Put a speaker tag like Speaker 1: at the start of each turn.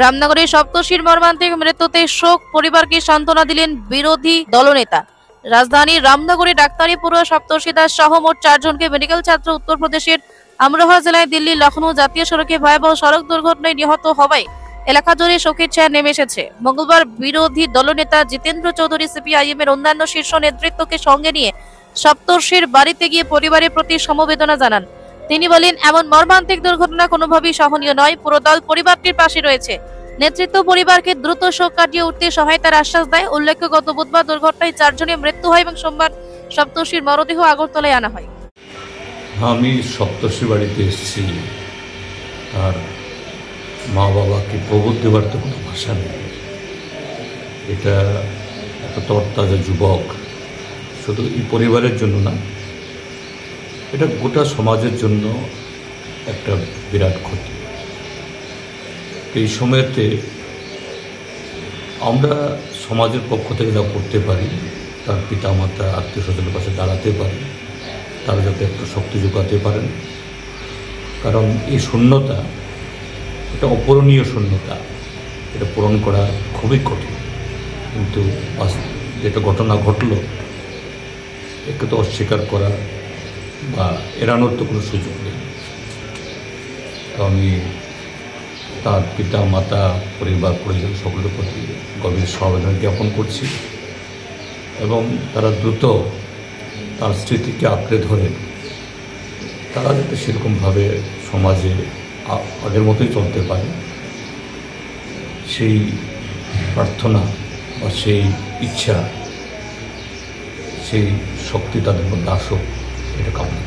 Speaker 1: রামনগরের সপ্তর্ষির মর্মান্তিক মৃত্যুতে শোক, পরিবারকে সান্ত্বনা দিলেন বিরোধী দলনেতা। রাজধানীর রামনগরে ডাক্তারি পড়ুয়া সপ্তর্ষি দাস সহ মোট 4 জনকে মেডিকেল ছাত্র উত্তরপ্রদেশের আমরোহা জেলায় দিল্লি লখনৌ জাতীয় সড়কে ভয়াবহ সড়ক দুর্ঘটনায় নিহত হওয়ায় এলাকা জুড়ে শোকের ছায়া নেমে এসেছে। মঙ্গলবার বিরোধী দলনেতা জিতেন্দ্র চৌধুরী সিপিআইএম এর অন্যান্য শীর্ষ নেতৃত্বকে সঙ্গে নিয়ে সপ্তর্ষির বাড়িতে গিয়ে পরিবারের প্রতি সমবেদনা জানান। তিনি বলেন, এমন মর্মান্তিক দুর্ঘটনা কোনোভাবেই সহনীয় নয়। পুরো দল পরিবারটির পাশে রয়েছে। নেতৃত্ব পরিবারকে দ্রুত শোক কাটিয়ে উঠতে সহায়তার আশ্বাস দেয়। উল্লেখ্য, গত বুধবার দুর্ঘটনায় 4 জনের মৃত্যু হয় এবং সোমবার সপ্তর্ষির মরদেহ আগরতলায় আনা হয়।
Speaker 2: আমি সপ্তর্ষি বাড়িতে এসেছি, তার মা বাবাকে প্রবোধ দেওয়ার তো কোনো ভাষা নেই। এটা একটা তরতাজা যুবক, শুধু এই পরিবারের জন্য না, এটা গোটা সমাজের জন্য একটা বিরাট ক্ষতি। এই সময়তে আমরা সমাজের পক্ষ থেকে যা করতে পারি, তার পিতামাতা আত্মীয় স্বজনের পাশে দাঁড়াতে পারি, তারা যাতে একটু শক্তি যোগাতে পারেন। কারণ এই শূন্যতা, এটা অপূরণীয় শূন্যতা, এটা পূরণ করা খুবই কঠিন। কিন্তু যেটা ঘটনা ঘটলো, একে তো অস্বীকার করা বা এড়ানোর তো কোনো সুযোগ নেই। তো আমি তার পিতা মাতা, পরিবার পরিজন সকলের প্রতি গভীর সমবেদনা জ্ঞাপন করছি এবং তারা দ্রুত তার স্মৃতিকে আঁকড়ে ধরে তারা যাতে সেরকমভাবে সমাজে আগের মতোই চলতে পারে, সেই প্রার্থনা বা সেই ইচ্ছা, সেই শক্তি তাদের মধ্যে আসুক, এটা কামনা।